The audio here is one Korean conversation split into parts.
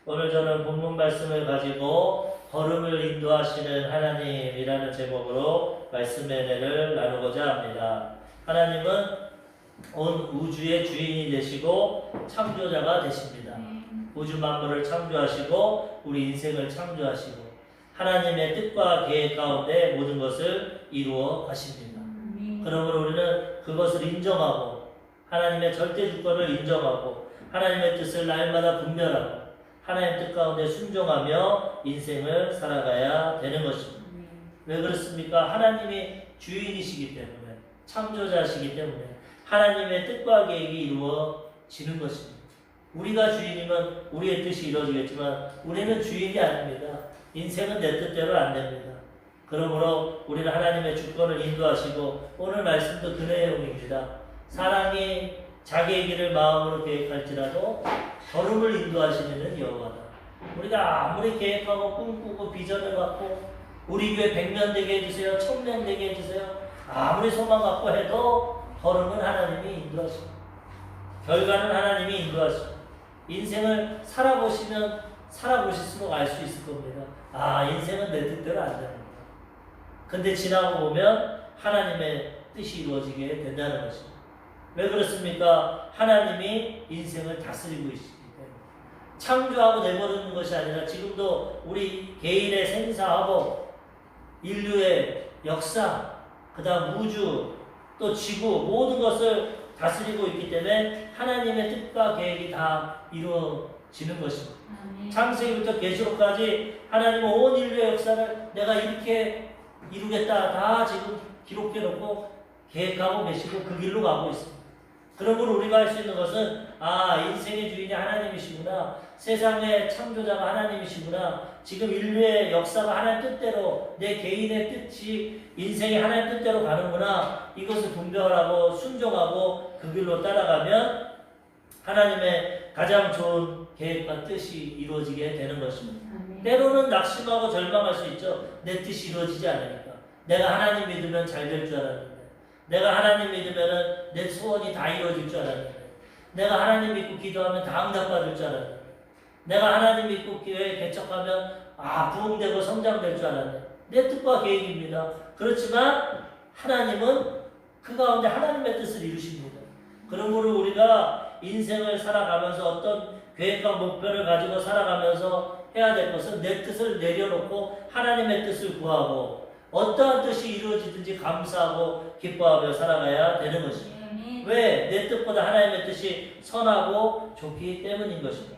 오늘 저는 본문 말씀을 가지고 걸음을 인도하시는 하나님이라는 제목으로 말씀의 은혜를 나누고자 합니다. 하나님은 온 우주의 주인이 되시고 창조자가 되십니다. 우주 만물을 창조하시고 우리 인생을 창조하시고 하나님의 뜻과 계획 가운데 모든 것을 이루어 가십니다. 그러므로 우리는 그것을 인정하고 하나님의 절대 주권을 인정하고 하나님의 뜻을 날마다 분별하고 하나님 뜻 가운데 순종하며 인생을 살아가야 되는 것입니다. 왜 그렇습니까? 하나님이 주인이시기 때문에, 창조자시기 때문에 하나님의 뜻과 계획이 이루어지는 것입니다. 우리가 주인이면 우리의 뜻이 이루어지겠지만 우리는 주인이 아닙니다. 인생은 내 뜻대로 안 됩니다. 그러므로 우리는 하나님의 주권을 인도하시고 오늘 말씀도 그 내용입니다. 사람이 자기의 길을 마음으로 계획할지라도 걸음을 인도하시는 여호와다. 우리가 아무리 계획하고 꿈꾸고 비전을 갖고 우리 교회 100명 되게 해주세요, 1000명 되게 해주세요, 아무리 소망 갖고 해도 걸음은 하나님이 인도하십니다. 결과는 하나님이 인도하십니다. 인생을 살아보시면 살아보실수록 알 수 있을 겁니다. 아, 인생은 내 뜻대로 안 됩니다. 근데 지나고 보면 하나님의 뜻이 이루어지게 된다는 것입니다. 왜 그렇습니까? 하나님이 인생을 다스리고 있기 때문에. 창조하고 내버리는 것이 아니라 지금도 우리 개인의 생사하고 인류의 역사, 그 다음 우주, 또 지구 모든 것을 다스리고 있기 때문에 하나님의 뜻과 계획이 다 이루어지는 것입니다. 창세기부터 계시록까지 하나님은 온 인류의 역사를 내가 이렇게 이루겠다 다 지금 기록해 놓고 계획하고 계시고 그 길로 가고 있습니다. 그러므로 우리가 할 수 있는 것은 인생의 주인이 하나님이시구나, 세상의 창조자가 하나님이시구나, 지금 인류의 역사가 하나님 뜻대로 내 개인의 뜻이 인생이 하나님 뜻대로 가는구나, 이것을 분별하고 순종하고 그 길로 따라가면 하나님의 가장 좋은 계획과 뜻이 이루어지게 되는 것입니다. 때로는 낙심하고 절망할 수 있죠. 내 뜻이 이루어지지 않으니까. 내가 하나님 믿으면 잘 될 줄 알았는데, 내가 하나님 믿으면 내 소원이 다 이루어질 줄 알았는데, 내가 하나님 믿고 기도하면 다 응답받을 줄 알았는데, 내가 하나님 믿고 교회 개척하면 부흥되고 성장될 줄 알았는데, 내 뜻과 계획입니다. 그렇지만 하나님은 그 가운데 하나님의 뜻을 이루십니다. 그러므로 우리가 인생을 살아가면서 어떤 계획과 목표를 가지고 살아가면서 해야 될 것은 내 뜻을 내려놓고 하나님의 뜻을 구하고 어떠한 뜻이 이루어지든지 감사하고 기뻐하며 살아가야 되는 것입니다. 왜? 내 뜻보다 하나님의 뜻이 선하고 좋기 때문인 것입니다.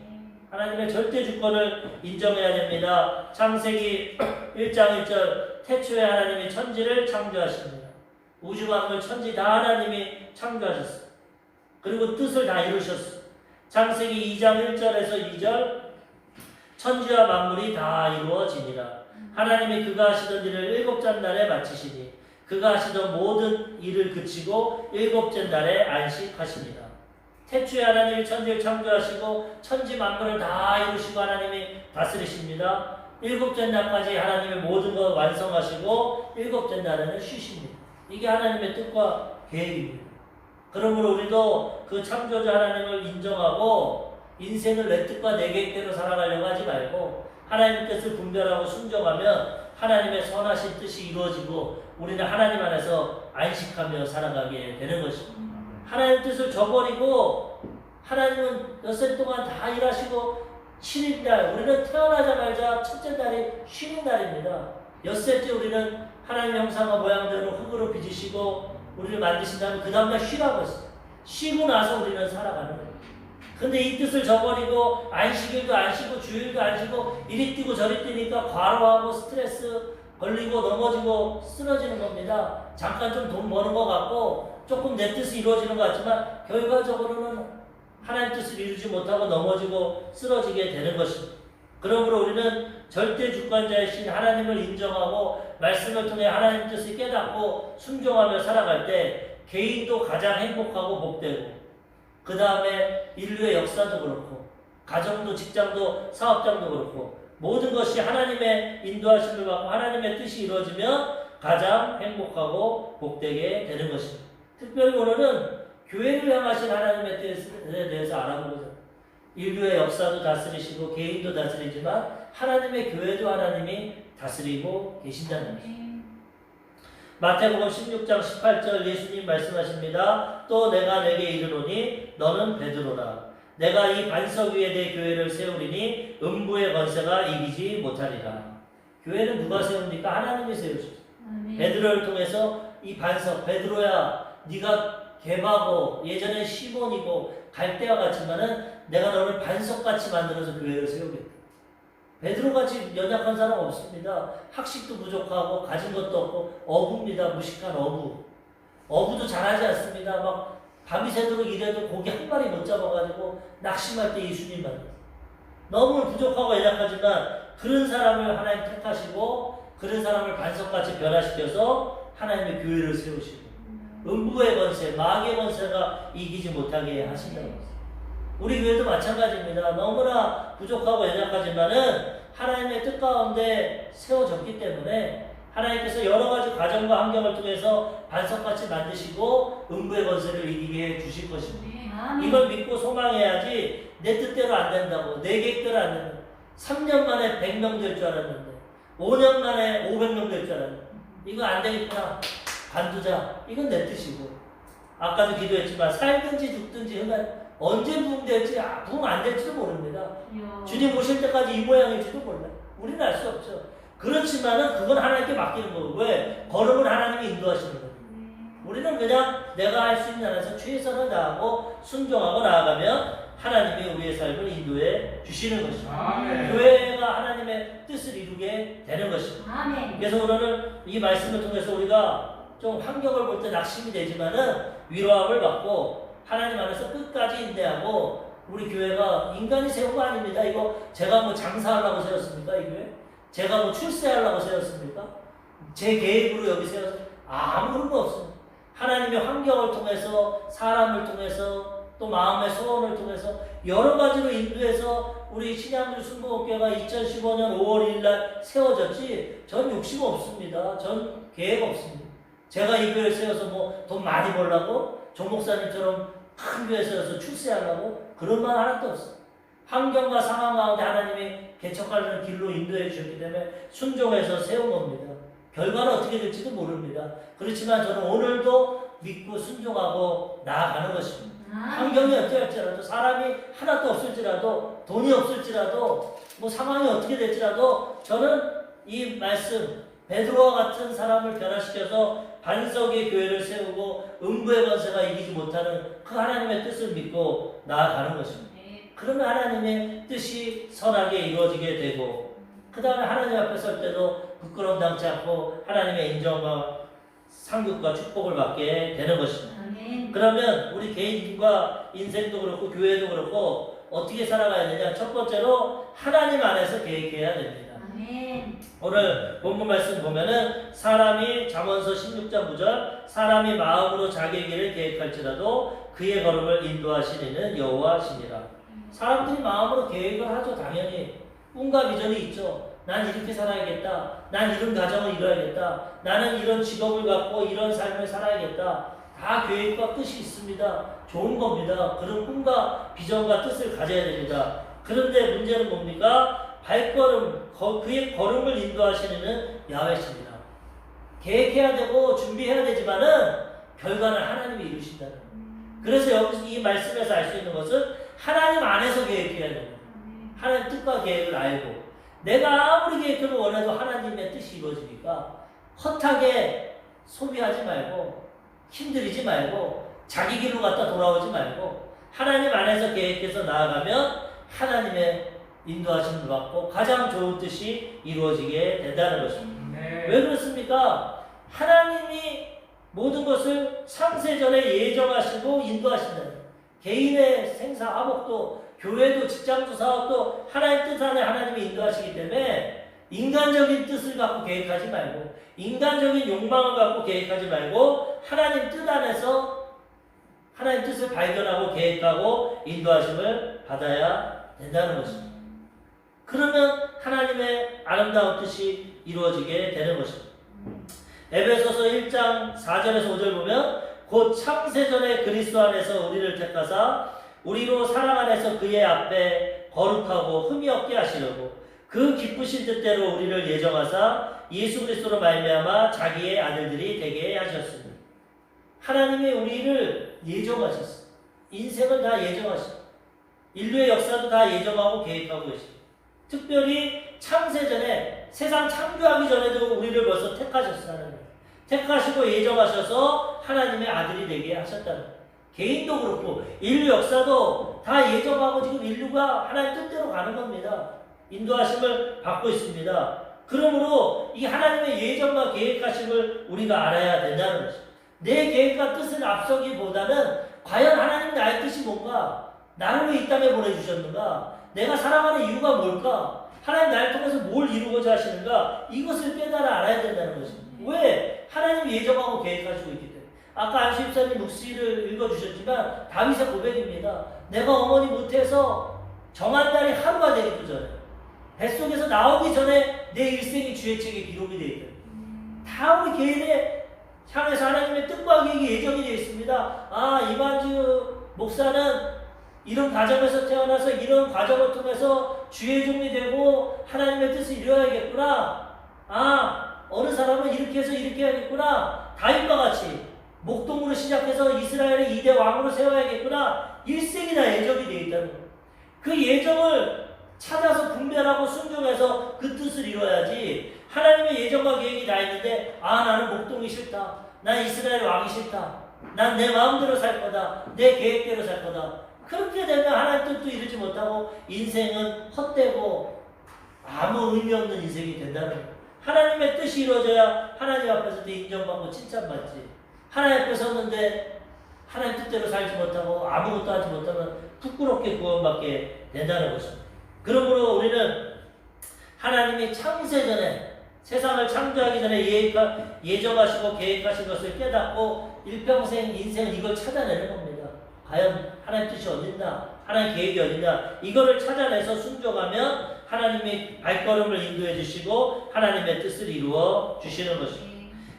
하나님의 절대 주권을 인정해야 됩니다. 창세기 1장 1절 태초에 하나님이 천지를 창조하십니다. 우주 만물 천지 다 하나님이 창조하셨어요. 그리고 뜻을 다 이루셨어요. 창세기 2장 1절에서 2절 천지와 만물이 다 이루어지니라. 하나님이 그가 하시던 일을 7째 날에 마치시니 그가 하시던 모든 일을 그치고 7째 날에 안식하십니다. 태초에 하나님이 천지를 창조하시고 천지 만물을 다 이루시고 하나님이 다스리십니다. 7째 날까지 하나님의 모든 것 완성하시고 7째 날에는 쉬십니다. 이게 하나님의 뜻과 계획입니다. 그러므로 우리도 그 창조자 하나님을 인정하고 인생을 내 뜻과 내 계획대로 살아가려고 하지 말고 하나님의 뜻을 분별하고 순종하면 하나님의 선하신 뜻이 이루어지고 우리는 하나님 안에서 안식하며 살아가게 되는 것입니다. 하나님의 뜻을 저버리고 하나님은 엿새 동안 다 일하시고 7일날 우리는 태어나자마자 첫째 날이 쉬는 날입니다. 엿새째 우리는 하나님 형상과 모양대로 흙으로 빚으시고 우리를 만드신 다음에 그 다음날 쉬라고 했어요. 쉬고 나서 우리는 살아가는 거예요. 근데 이 뜻을 저버리고 안식일도 안 쉬고 주일도 안 쉬고 이리 뛰고 저리 뛰니까 과로하고 스트레스 걸리고 넘어지고 쓰러지는 겁니다. 잠깐 좀 돈 버는 것 같고 조금 내 뜻이 이루어지는 것 같지만 결과적으로는 하나님 뜻을 이루지 못하고 넘어지고 쓰러지게 되는 것입니다. 그러므로 우리는 절대 주권자이신 하나님을 인정하고 말씀을 통해 하나님 뜻을 깨닫고 순종하며 살아갈 때 개인도 가장 행복하고 복되고 그 다음에 인류의 역사도 그렇고 가정도 직장도 사업장도 그렇고 모든 것이 하나님의 인도하심을 받고 하나님의 뜻이 이루어지면 가장 행복하고 복되게 되는 것입니다. 특별히 오늘은 교회를 향하신 하나님의 뜻에 대해서 알아보고자 인류의 역사도 다스리시고 개인도 다스리지만 하나님의 교회도 하나님이 다스리고 계신다는 것입니다. 마태복음 16장 18절 예수님 말씀하십니다. 또 내가 내게 이르노니 너는 베드로라. 내가 이 반석 위에 내 교회를 세우리니 음부의 권세가 이기지 못하리라. 교회는 누가 세웁니까? 하나님이 세우시죠. 베드로를 통해서 이 반석, 베드로야 네가 개바고 예전에 시몬이고 갈대와 같지만은 내가 너를 반석같이 만들어서 교회를 세우겠다. 베드로같이 연약한 사람 없습니다. 학식도 부족하고 가진 것도 없고 어부입니다. 무식한 어부. 어부도 잘하지 않습니다. 막 밤이 새도록 일해도 고기 한 마리 못 잡아가지고 낙심할 때 예수님 만났어요. 너무 부족하고 연약하지만 그런 사람을 하나님 택하시고 그런 사람을 반석같이 변화시켜서 하나님의 교회를 세우시고 음부의 권세, 마귀의 권세가 이기지 못하게 하신다고 했어요. 우리 교회도 마찬가지입니다. 너무나 부족하고 연약하지만은 하나님의 뜻 가운데 세워졌기 때문에 하나님께서 여러 가지 과정과 환경을 통해서 반석같이 만드시고 음부의 권세를 이기게 해 주실 것입니다. 이걸 믿고 소망해야지 내 뜻대로 안 된다고, 내 계획대로 안 된다고. 3년 만에 100명 될 줄 알았는데 5년 만에 500명 될 줄 알았는데 이거 안 되겠구나. 관두자. 이건 내 뜻이고 아까도 기도했지만 살든지 죽든지 흔한 언제 부흥될지 부흥 안 될지도 모릅니다. 주님 오실 때까지 이 모양일지도 몰라요. 우리는 알 수 없죠. 그렇지만은 그건 하나님께 맡기는 거고 왜? 걸음을 하나님이 인도하시는 거예요. 우리는 그냥 내가 할 수 있는 한에서 최선을 다하고 순종하고 나아가면 하나님이 우리의 삶을 인도해 주시는 것입니다. 교회가 하나님의 뜻을 이루게 되는 것입니다. 그래서 오늘 이 말씀을 통해서 우리가 좀 환경을 볼 때 낙심이 되지만은 위로함을 받고 하나님 안에서 끝까지 인내하고 우리 교회가 인간이 세운 거 아닙니다. 이거 제가 뭐 장사하려고 세웠습니까? 이 교회? 제가 뭐 출세하려고 세웠습니까? 제 계획으로 여기 세워서 아무 그런 거 없습니다. 하나님의 환경을 통해서 사람을 통해서 또 마음의 소원을 통해서 여러 가지로 인도해서 우리 신양주 순복음교회가 2015년 5월 1일 날 세워졌지 전 욕심 없습니다. 전 계획 없습니다. 제가 이 교회를 세워서 뭐 돈 많이 벌라고 정 목사님처럼 큰 교회 세워서 출세하려고 그런 말 하나도 없어요. 환경과 상황 가운데 하나님이 개척하려는 길로 인도해 주셨기 때문에 순종해서 세운 겁니다. 결과는 어떻게 될지도 모릅니다. 그렇지만 저는 오늘도 믿고 순종하고 나아가는 것입니다. 환경이 어찌할지라도 사람이 하나도 없을지라도 돈이 없을지라도 뭐 상황이 어떻게 될지라도 저는 이 말씀 베드로와 같은 사람을 변화시켜서 반석의 교회를 세우고 음부의 권세가 이기지 못하는 그 하나님의 뜻을 믿고 나아가는 것입니다. 그러면 하나님의 뜻이 선하게 이루어지게 되고 그 다음에 하나님 앞에 설 때도 부끄러움 당치 않고 하나님의 인정과 상급과 축복을 받게 되는 것입니다. 그러면 우리 개인과 인생도 그렇고 교회도 그렇고 어떻게 살아가야 되냐? 첫 번째로 하나님 안에서 계획해야 됩니다. 오늘 본문 말씀 보면은 사람이 잠언서 16장 9절 사람이 마음으로 자기의 길을 계획할지라도 그의 걸음을 인도하시는 여호와시니라. 사람들이 마음으로 계획을 하죠. 당연히 꿈과 비전이 있죠. 난 이렇게 살아야겠다. 난 이런 가정을 이뤄야겠다. 나는 이런 직업을 갖고 이런 삶을 살아야겠다. 다 계획과 뜻이 있습니다. 좋은 겁니다. 그런 꿈과 비전과 뜻을 가져야 됩니다. 그런데 문제는 뭡니까? 발걸음, 그의 걸음을 인도하시는 야훼십니다. 계획해야 되고 준비해야 되지만은 결과는 하나님이 이루신다는 거예요. 그래서 여기서 이 말씀에서 알 수 있는 것은 하나님 안에서 계획해야 됩니다. 하나님 뜻과 계획을 알고 내가 아무리 계획을 원해도 하나님의 뜻이 이루어지니까 헛하게 소비하지 말고 힘들이지 말고 자기 길로 갔다 돌아오지 말고 하나님 안에서 계획해서 나아가면 하나님의 인도하심을 받고 가장 좋은 뜻이 이루어지게 된다는 것입니다. 왜 그렇습니까? 하나님이 모든 것을 창세전에 예정하시고 인도하신다는 거예요. 개인의 생사, 화목도, 교회도, 직장도, 사업도 하나님 뜻 안에 하나님이 인도하시기 때문에 인간적인 뜻을 갖고 계획하지 말고 인간적인 욕망을 갖고 계획하지 말고 하나님 뜻 안에서 하나님 뜻을 발견하고 계획하고 인도하심을 받아야 된다는 것입니다. 그러면 하나님의 아름다운 뜻이 이루어지게 되는 것입니다. 에베소서 1장 4절에서 5절 보면 곧 창세전에 그리스도 안에서 우리를 택하사 우리로 사랑 안에서 그의 앞에 거룩하고 흠이 없게 하시려고 그 기쁘신 뜻대로 우리를 예정하사 예수 그리스도로 말미암아 자기의 아들들이 되게 하셨습니다. 하나님이 우리를 예정하셨어요. 인생을 다 예정하셨어요. 인류의 역사도 다 예정하고 계획하고 계십니다. 특별히 창세전에 세상 창조하기 전에도 우리를 벌써 택하셨어요. 택하시고 예정하셔서 하나님의 아들이 되게 하셨다는 거예요. 개인도 그렇고 인류 역사도 다 예정하고 지금 인류가 하나님 뜻대로 가는 겁니다. 인도하심을 받고 있습니다. 그러므로 이 하나님의 예정과 계획하심을 우리가 알아야 된다는 것이죠. 내 계획과 뜻을 앞서기보다는 과연 하나님 나의 뜻이 뭔가? 나를 왜 이 땅에 보내주셨는가? 내가 살아가는 이유가 뭘까? 하나님 나를 통해서 뭘 이루고자 하시는가? 이것을 깨달아 알아야 된다는 것입니다. 왜? 하나님 예정하고 계획하시고 있기 때문에. 아까 안수 집사님 묵시를 읽어주셨지만 다윗의 고백입니다. 내가 어머니 못해서 정한 날이 하루가 되기도 전에 뱃속에서 나오기 전에 내 일생이 주의 책에 기록이 되어 있다. 다 우리 개인의 향해서 하나님의 뜻과 계획이 예정이 되어 있습니다. 아, 이만주 목사는 이런 가정에서 태어나서 이런 과정을 통해서 주의 종이 되고 하나님의 뜻을 이루어야겠구나. 아, 어느 사람은 이렇게 해서 이렇게 해야겠구나. 다윗과 같이 목동으로 시작해서 이스라엘의 2대 왕으로 세워야겠구나. 일생이 다 예정이 되어 있다는 거예요. 그 예정을 찾아서 분별하고 순종해서 그 뜻을 이루어야지. 하나님의 예정과 계획이 다 있는데 아, 나는 목동이 싫다. 난 이스라엘 왕이 싫다. 난 내 마음대로 살 거다. 내 계획대로 살 거다. 그렇게 되면 하나님 뜻도 이루지 못하고 인생은 헛되고 아무 의미 없는 인생이 된다는 거예요. 하나님의 뜻이 이루어져야 하나님 앞에서도 인정받고 칭찬받지. 하나님 앞에 섰는데 하나님 뜻대로 살지 못하고 아무것도 하지 못하면 부끄럽게 구원받게 된다는 것입니다. 그러므로 우리는 하나님이 창세전에 세상을 창조하기 전에 예정하시고 계획하신 것을 깨닫고 일평생 인생은 이걸 찾아내는 겁니다. 과연 하나님 뜻이 어딨나? 하나님 계획이 어딨나? 이거를 찾아내서 순종하면 하나님이 발걸음을 인도해 주시고 하나님의 뜻을 이루어 주시는 것입니다.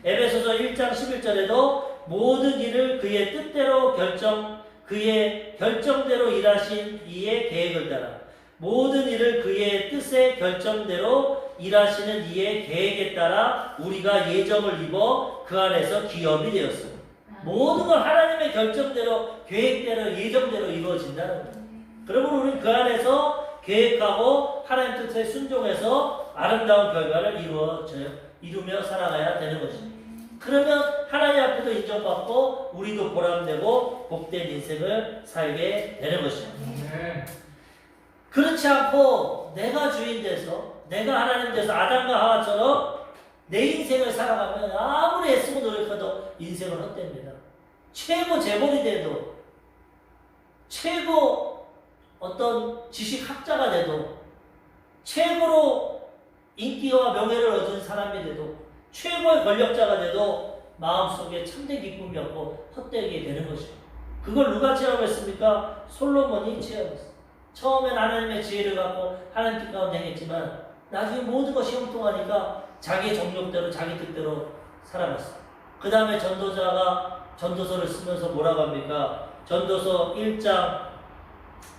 에베소서 1장 11절에도 모든 일을 그의 뜻대로 그의 결정대로 일하신 이의 계획을 따라 모든 일을 그의 뜻의 결정대로 일하시는 이의 계획에 따라 우리가 예정을 입어 그 안에서 기업이 되었습니다. 모든 걸 하나님의 결정대로 계획대로 예정대로 이루어진다는 거예요. 그러므로 우리는 그 안에서 계획하고 하나님 뜻에 순종해서 아름다운 결과를 이루며 살아가야 되는 것입니다. 그러면 하나님 앞에도 인정받고 우리도 보람되고 복된 인생을 살게 되는 것입니다. 그렇지 않고 내가 주인 돼서 내가 하나님 돼서 아담과 하와처럼 내 인생을 살아가면 아무리 애쓰고 노력해도 인생은 헛됩니다. 최고 재벌이 돼도 최고 어떤 지식학자가 돼도 최고로 인기와 명예를 얻은 사람이 돼도 최고의 권력자가 돼도 마음속에 참된 기쁨이 없고 헛되게 되는 것입니다. 그걸 누가 체험했습니까? 솔로몬이 체험했어요. 처음엔 하나님의 지혜를 갖고 하나님 뜻 가운데 행했지만 나중에 모든 것이 형통하니까 자기의 정욕대로 자기 뜻대로 살아갔어요. 그 다음에 전도자가 전도서를 쓰면서 뭐라고 합니까? 전도서 1장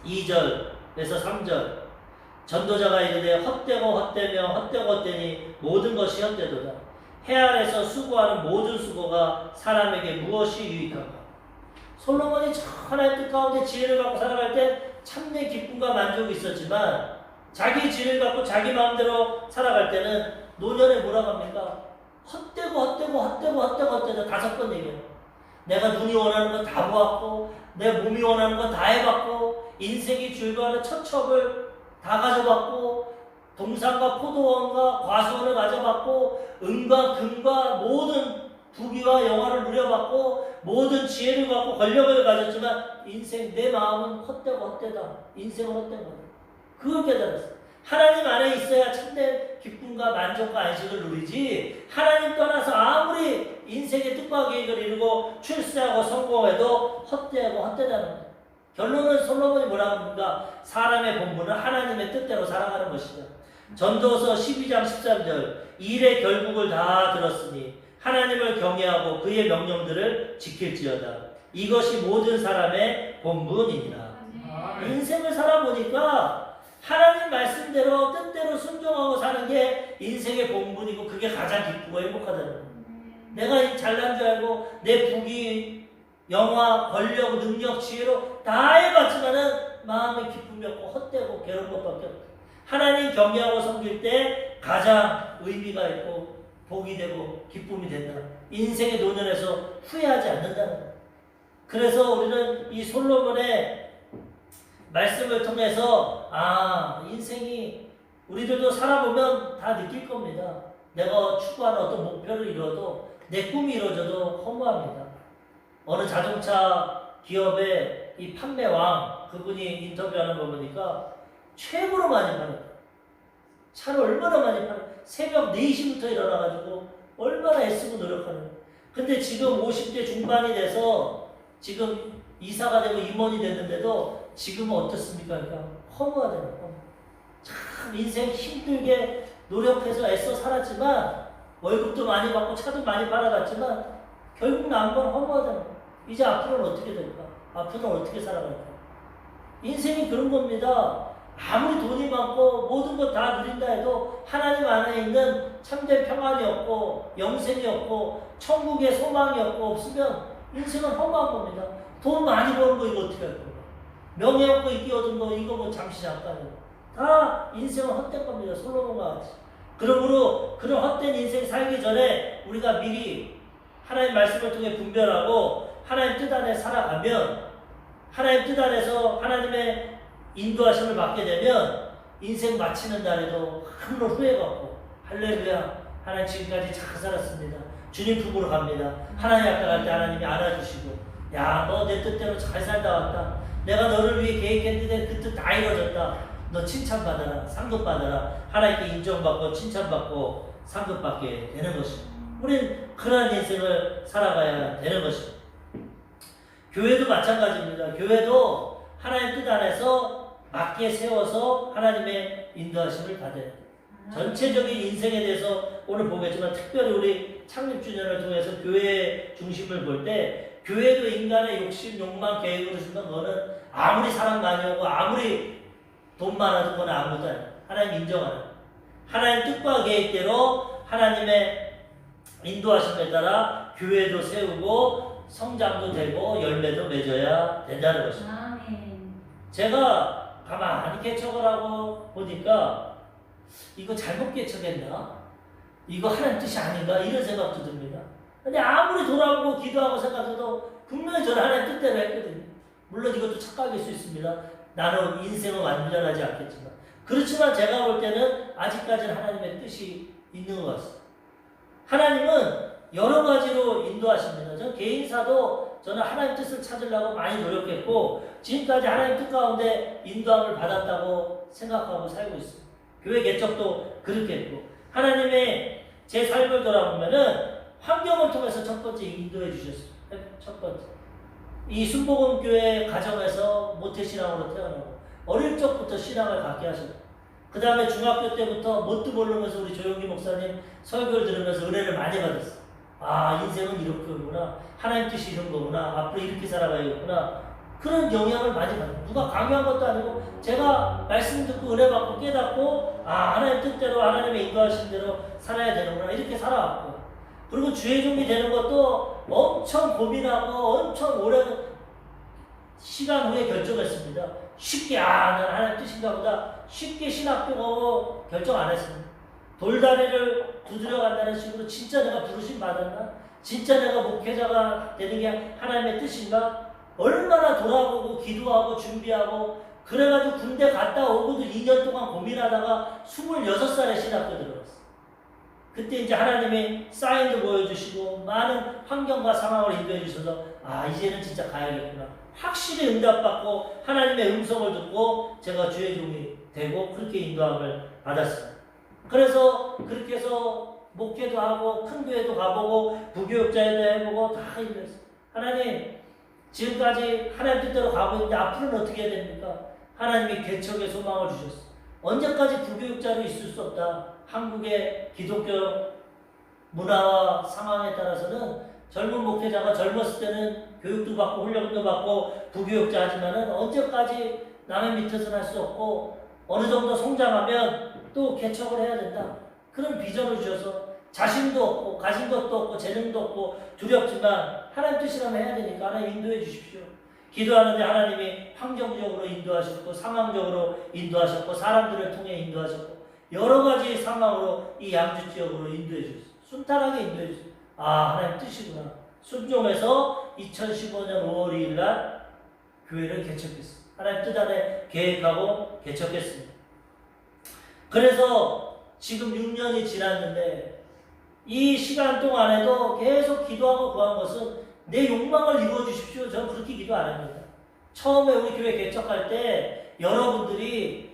2절에서 3절 전도자가 이르되 헛되고 헛되며 헛되고 헛되니 모든 것이 헛되도다. 해 아래서 수고하는 모든 수고가 사람에게 무엇이 유익한가? 솔로몬이 하나님 뜻 가운데 지혜를 갖고 살아갈 때 참된 기쁨과 만족이 있었지만 자기 지혜를 갖고 자기 마음대로 살아갈 때는 노년에 뭐라고 합니까? 헛되고 5번 얘기해요. 내가 눈이 원하는 건 다 보았고 내 몸이 원하는 건 다 해봤고 인생이 줄거하는 처첩을 다 가져봤고 동산과 포도원과 과수원을 가져봤고 은과 금과 모든 부귀와 영화를 누려봤고 모든 지혜를 갖고 권력을 가졌지만 인생 내 마음은 헛되다. 인생은 헛된 거다. 그걸 깨달았어요. 하나님 안에 있어야 참된 기쁨과 만족과 안식을 누리지 하나님 떠나서 아무리 인생의 뜻과 계획을 이루고 출세하고 성공해도 헛되다는 거예요. 결론은 솔로몬이 뭐라고 합니까? 사람의 본분은 하나님의 뜻대로 살아가는 것이다. 전도서 12장 13절 일의 결국을 다 들었으니 하나님을 경외하고 그의 명령들을 지킬지어다. 이것이 모든 사람의 본분이니라. 인생을 살아보니까 하나님 말씀대로 뜻대로 순종하고 사는 게 인생의 본분이고 그게 가장 기쁘고 행복하다는 거예요. 내가 잘난 줄 알고 내 부귀, 영화, 권력, 능력, 지혜로 다 해봤지만은 마음의 기쁨이 없고 헛되고 괴로운 것밖에 없다. 하나님 경외하고 섬길 때 가장 의미가 있고 복이 되고 기쁨이 된다. 인생의 노년에서 후회하지 않는다는 거예요. 그래서 우리는 이 솔로몬의 말씀을 통해서 인생이 우리들도 살아보면 다 느낄 겁니다. 내가 추구하는 어떤 목표를 이루어도 내 꿈이 이루어져도 허무합니다. 어느 자동차 기업의 이 판매왕 그분이 인터뷰하는 거 보니까 최고로 많이 팔았다. 차를 얼마나 많이 팔았다. 새벽 4시부터 일어나가지고 얼마나 애쓰고 노력하는 거야. 근데 지금 50대 중반이 돼서 지금 이사가 되고 임원이 됐는데도 지금은 어떻습니까? 그러니까 허무하다는 거예요. 참 인생 힘들게 노력해서 애써 살았지만 월급도 많이 받고 차도 많이 팔아갔지만 결국 남은 건 허무하다는 거예요. 이제 앞으로는 어떻게 될까? 앞으로는 어떻게 살아갈까? 인생이 그런 겁니다. 아무리 돈이 많고 모든 것 다 누린다 해도 하나님 안에 있는 참된 평안이 없고 영생이 없고 천국의 소망이 없으면 인생은 허무한 겁니다. 돈 많이 버는 거 이거 어떻게 할 거예요? 명예 없고 인기 얻은 거 이거 뭐 잠시 잠깐이에요. 다 인생은 헛된 겁니다. 솔로몬과 같이. 그러므로 그런 헛된 인생 살기 전에 우리가 미리 하나님 말씀을 통해 분별하고 하나님 뜻 안에 살아가면 하나님 뜻 안에서 하나님의 인도하심을 받게 되면 인생 마치는 날에도 아무런 후회가 없고 할렐루야 하나님 지금까지 잘 살았습니다. 주님 품으로 갑니다. 하나님 앞에 갈 때 하나님이 안아주시고 야 너 내 뜻대로 잘 살다 왔다. 내가 너를 위해 계획했는데 그 뜻 다 이루어졌다. 너 칭찬받아라. 상급받아라. 하나님께 인정받고 칭찬받고 상급받게 되는 것입니다. 우리는 그러한 인생을 살아가야 되는 것입니다. 교회도 마찬가지입니다. 교회도 하나님 뜻 안에서 맞게 세워서 하나님의 인도하심을 받아야 돼요. 전체적인 인생에 대해서 오늘 보겠지만 특별히 우리 창립주년을 통해서 교회의 중심을 볼 때 교회도 인간의 욕심, 욕망, 계획으로 주면 그거는 아무리 사람 많이 오고 아무리 돈 많아도 그건 아무것도 아니에요. 하나님 인정하는 하나님 뜻과 계획대로 하나님의 인도하심에 따라 교회도 세우고 성장도 되고 열매도 맺어야 된다는 것입니다. 제가 가만히 개척을 하고 보니까 이거 잘못 개척했나? 이거 하나님 뜻이 아닌가? 이런 생각도 듭니다. 근데 아무리 돌아보고 기도하고 생각해도 분명히 저는 하나님 뜻대로 했거든요. 물론 이것도 착각일 수 있습니다. 나는 인생은 완전하지 않겠지만 그렇지만 제가 볼 때는 아직까지는 하나님의 뜻이 있는 것 같습니다. 하나님은 여러 가지로 인도하십니다. 저는 개인사도 저는 하나님 뜻을 찾으려고 많이 노력했고 지금까지 하나님 뜻 가운데 인도함을 받았다고 생각하고 살고 있습니다. 교회 개척도 그렇게 했고 하나님의 제 삶을 돌아보면은 환경을 통해서 첫 번째 인도해 주셨어요. 첫 번째 이 순복음교회 가정에서 모태신앙으로 태어나고 어릴 적부터 신앙을 갖게 하셨고 그 다음에 중학교 때부터 뭣도 모르면서 우리 조용기 목사님 설교를 들으면서 은혜를 많이 받았어요. 아 인생은 이렇게구나. 하나님 뜻이 이런 거구나. 앞으로 이렇게 살아가야겠구나. 그런 영향을 많이 받아요. 누가 강요한 것도 아니고 제가 말씀 듣고 은혜 받고 깨닫고 하나님 뜻대로 하나님의 인도하신 대로 살아야 되는구나. 이렇게 살아왔고 그리고 주의 종이 되는 것도 엄청 고민하고 엄청 오랜 시간 후에 결정했습니다. 쉽게 난 하나님 뜻인가 보다 쉽게 신학교 가고 결정 안 했습니다. 돌다리를 두드려 간다는 식으로 진짜 내가 부르심 받았나? 진짜 내가 목회자가 되는 게 하나님의 뜻인가? 얼마나 돌아보고 기도하고 준비하고 그래가지고 군대 갔다 오고도 2년 동안 고민하다가 26살에 신학교 들어갔어요. 그때 이제 하나님이 사인도 보여주시고 많은 환경과 상황을 인도해 주셔서 이제는 진짜 가야겠구나. 확실히 응답받고 하나님의 음성을 듣고 제가 주의 종이 되고 그렇게 인도함을 받았습니다. 그래서 그렇게 해서 목회도 하고 큰 교회도 가보고 부교육자회도 해보고 다 이랬어요. 하나님 지금까지 하나님 뜻대로 가고 있는데 앞으로는 어떻게 해야 됩니까? 하나님이 개척의 소망을 주셨어요. 언제까지 부교육자로 있을 수 없다. 한국의 기독교 문화와 상황에 따라서는 젊은 목회자가 젊었을 때는 교육도 받고 훈련도 받고 부교육자 하지만은 언제까지 남의 밑에서는 할 수 없고 어느 정도 성장하면 또 개척을 해야 된다. 그런 비전을 주셔서 자신도 없고 가진 것도 없고 재능도 없고 두렵지만 하나님 뜻이라면 해야 되니까 하나님 인도해 주십시오. 기도하는데 하나님이 환경적으로 인도하셨고 상황적으로 인도하셨고 사람들을 통해 인도하셨고 여러 가지 상황으로 이 양주 지역으로 인도해 주셨어요. 순탄하게 인도해 주셨어요. 아, 하나님 뜻이구나. 순종해서 2015년 5월 2일 날 교회를 개척했어요. 하나님 뜻 안에 계획하고 개척했습니다. 그래서 지금 6년이 지났는데 이 시간 동안에도 계속 기도하고 구한 것은 내 욕망을 이루어 주십시오. 저는 그렇게 기도 안 합니다. 처음에 우리 교회 개척할 때 여러분들이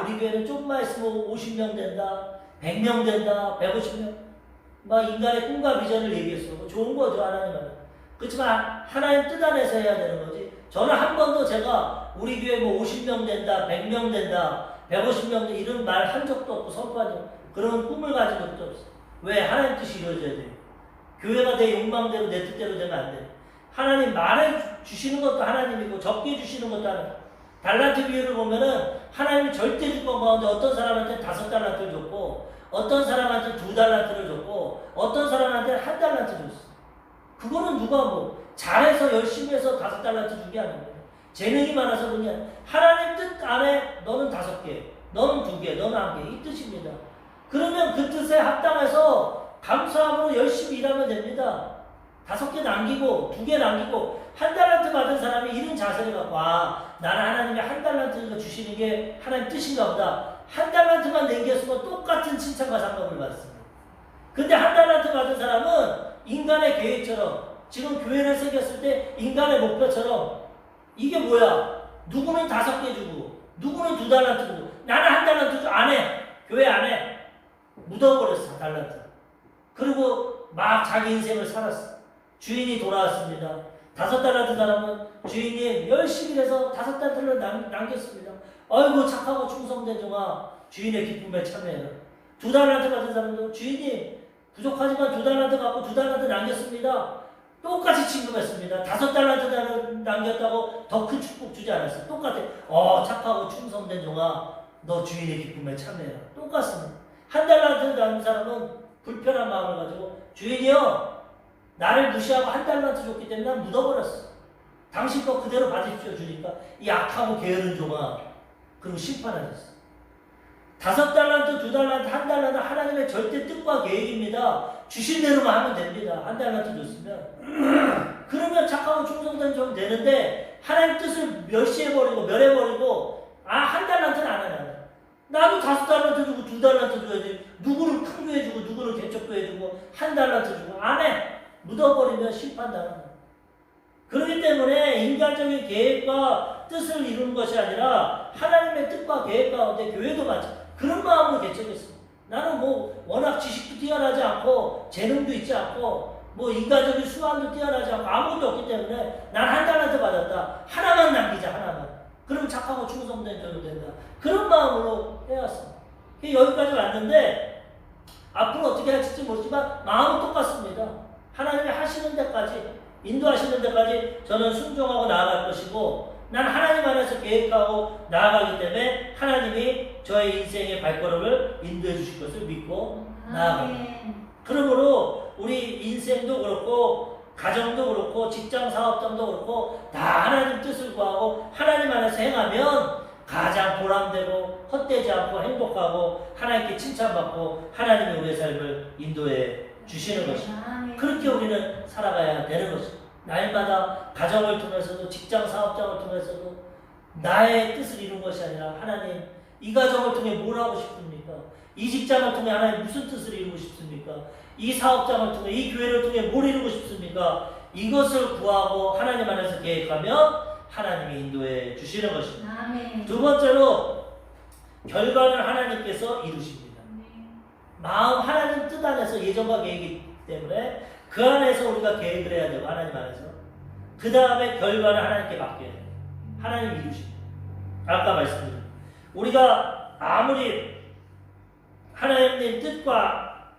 우리 교회는 좀만 있으면 50명 된다, 100명 된다, 150명 막 인간의 꿈과 비전을 얘기했어요. 좋은 거죠, 하나님은. 그렇지만 하나님 뜻 안에서 해야 되는 거지. 저는 한 번도 제가 우리 교회 뭐 50명 된다, 100명 된다, 150명 된다 이런 말 한 적도 없고 선포한 적 그런 꿈을 가진 적도 없어요. 왜? 하나님 뜻이 이루어져야 돼요. 교회가 내 욕망대로 내 뜻대로 되면 안 돼. 하나님 말해 주시는 것도 하나님이고 적게 주시는 것도 하나님. 달란트 비율을 보면은 하나님이 절대 주권 가운데 어떤 사람한테 5달란트를 줬고 어떤 사람한테 2달란트를 줬고 어떤 사람한테 1달란트 줬어. 그거는 누가 뭐 잘해서 열심히 해서 5달란트 준 게 아니에요. 재능이 많아서 그냥 하나님 뜻 안에 너는 5개, 너는 2개, 너는 1개 이 뜻입니다. 그러면 그 뜻에 합당해서 감사함으로 열심히 일하면 됩니다. 5개 남기고 2개 남기고 1달란트 받은 사람이 이런 자세를 갖고 나는 하나님이 1달란트 주시는 게 하나님 뜻인가 보다. 1달란트만 남겼으면 똑같은 칭찬과 상급을 받습니다. 근데 1달란트 받은 사람은 인간의 계획처럼 지금 교회를 새겼을 때 인간의 목표처럼 이게 뭐야? 누구는 5개 주고 누구는 2달란트 주고 나는 1달란트 주고 안 해. 교회 안 해. 묻어버렸어, 달란트. 그리고 막 자기 인생을 살았어. 주인이 돌아왔습니다. 5달란트 사람은 주인이 열심히 해서 5달란트를 남겼습니다. 아이고 착하고 충성된 종아 주인의 기쁨에 참여해라. 2달란트 받은 사람도 주인이 부족하지만 2달란트 갖고 2달란트 남겼습니다. 똑같이 취급했습니다. 5달란트 남겼다고 더 큰 축복 주지 않았어. 똑같아. 착하고 충성된 종아 너 주인의 기쁨에 참여해라. 똑같습니다. 1달란트 남은 사람은 불편한 마음을 가지고 주인이요 나를 무시하고 1달란트 줬기 때문에 난 묻어버렸어. 당신 거 그대로 받으십시오 주니까 이 악하고 게으른 종아 그리고 심판하셨어. 5달란트, 2달란트, 1달란트 하나님의 절대 뜻과 계획입니다. 주신 대로만 하면 됩니다. 1달란트 줬으면 그러면 착하고 충성된 종 되는데 하나님 뜻을 멸시해버리고 멸해버리고 1달란트는 안 하냐. 나도 5달란트 주고 2달란트 줘야지. 누구를 큰 교회 주고 누구를 개척교회 주고 1달란트 주고 안 해. 묻어버리면 심판당한다. 그렇기 때문에 인간적인 계획과 뜻을 이루는 것이 아니라 하나님의 뜻과 계획 가운데 교회도 마찬가지 그런 마음으로 개척했습니다. 나는 뭐 워낙 지식도 뛰어나지 않고 재능도 있지 않고 뭐 인간적인 수완도 뛰어나지 않고 아무것도 없기 때문에 난 1달란트 받았다. 하나만 남기자 하나만. 그러면 착하고 충성된 자도 된다. 그런 마음으로 해왔습니다. 여기까지 왔는데 앞으로 어떻게 할지 모르지만 마음은 똑같습니다. 하나님이 하시는 데까지 인도하시는 데까지 저는 순종하고 나아갈 것이고 난 하나님 안에서 계획하고 나아가기 때문에 하나님이 저의 인생의 발걸음을 인도해 주실 것을 믿고 나아갑니다. 그러므로 우리 인생도 그렇고 가정도 그렇고 직장 사업장도 그렇고 다 하나님 뜻을 구하고 하나님 안에서 행하면 가장 보람되고 헛되지 않고 행복하고 하나님께 칭찬받고 하나님이 우리의 삶을 인도해 주시는 것입니다. 그렇게 우리는 살아가야 되는 것입니다. 날마다 가정을 통해서도 직장 사업장을 통해서도 나의 뜻을 이룬 것이 아니라 하나님 이 가정을 통해 뭘 하고 싶습니까? 이 직장을 통해 하나님 무슨 뜻을 이루고 싶습니까? 이 사업장을 통해 이 교회를 통해 뭘 이루고 싶습니까? 이것을 구하고 하나님 안에서 계획하면 하나님이 인도해 주시는 것입니다. 아멘. 두 번째로 결과를 하나님께서 이루십니다. 마음 하나님 뜻 안에서 예정과 계획이기 때문에 그 안에서 우리가 계획을 해야 되고 하나님 안에서 그 다음에 결과를 하나님께 맡겨야 돼요. 하나님이 이루십니다. 아까 말씀드린 우리가 아무리 하나님의 뜻과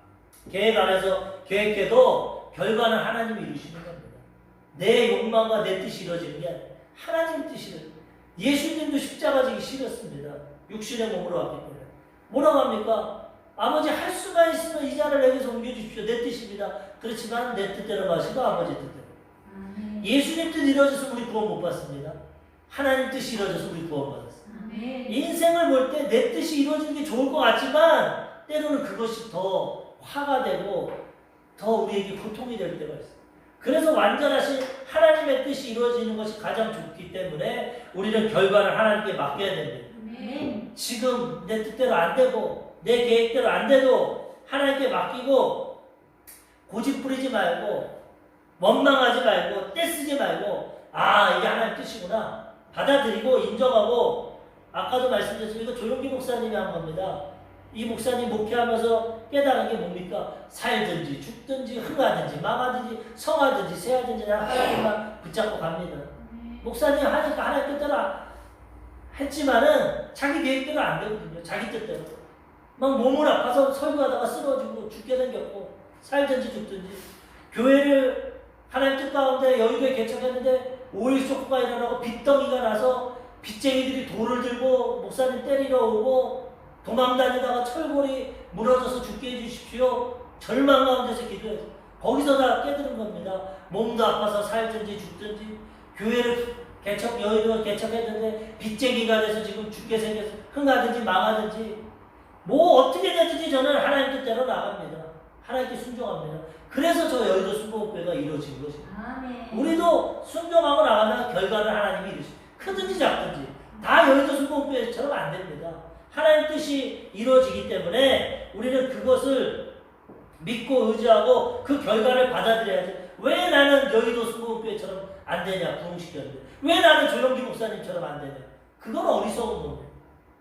계획 안에서 계획해도 결과는 하나님이 이루시는 겁니다. 내 욕망과 내 뜻이 이루어지는 게 아니라 하나님의 뜻이 예수님도 십자가 지기 싫었습니다. 육신의 몸으로 왔기 때문에. 뭐라고 합니까? 아버지 할 수만 있으면 이 잔을 내게서 옮겨주십시오. 내 뜻입니다. 그렇지만 내 뜻대로 마시고 아버지 뜻대로. 예수님 뜻 이루어져서 우리 구원 못 받습니다. 하나님 뜻이 이루어져서 우리 구원 받았어요. 인생을 볼 때 내 뜻이 이루어지는 게 좋을 것 같지만 때로는 그것이 더 화가 되고 더 우리에게 고통이 될 때가 있어요. 그래서 완전하신 하나님의 뜻이 이루어지는 것이 가장 좋기 때문에 우리는 결과를 하나님께 맡겨야 됩니다. 지금 내 뜻대로 안 되고 내 계획대로 안 돼도 하나님께 맡기고 고집 부리지 말고 원망하지 말고 떼쓰지 말고 아 이게 하나님 뜻이구나 받아들이고 인정하고 아까도 말씀드렸지만 이거 조용기 목사님이 한 겁니다. 이 목사님 목회하면서 깨달은 게 뭡니까? 살든지 죽든지 흥하든지 망하든지 성하든지 세하든지 하나님만 붙잡고 갑니다. 목사님 하니까 하나님 뜻대로 했지만은 자기 계획대로 안 되거든요. 자기 뜻대로. 막 몸을 아파서 설교하다가 쓰러지고 죽게 생겼고 살든지 죽든지 교회를 하나님 뜻 가운데 여의도에 개척했는데 오일 쇼크가 일어나고 빚덩이가 나서 빚쟁이들이 돌을 들고 목사님 때리러 오고 도망다니다가 철골이 무너져서 죽게 해주십시오. 절망 가운데서 기도해서 거기서 다 깨달은 겁니다. 몸도 아파서 살든지 죽든지 교회를 여의도 개척했는데 빚쟁이가 돼서 지금 죽게 생겨서 흥하든지 망하든지 뭐 어떻게 되든지 저는 하나님 뜻대로 나갑니다. 하나님께 순종합니다. 그래서 저 여의도 순복음교회가 이루어진 것입니다. 우리도 순종하고 나가면 결과를 하나님이 이루십니다. 크든지 작든지 다 여의도 순복음교회처럼 안 됩니다. 하나님 뜻이 이루어지기 때문에 우리는 그것을 믿고 의지하고 그 결과를 받아들여야지. 왜 나는 여의도 순복음교회처럼 안 되냐 부흥시켰는데 왜 나는 조용기 목사님처럼 안 되냐. 그건 어리석은 겁니다.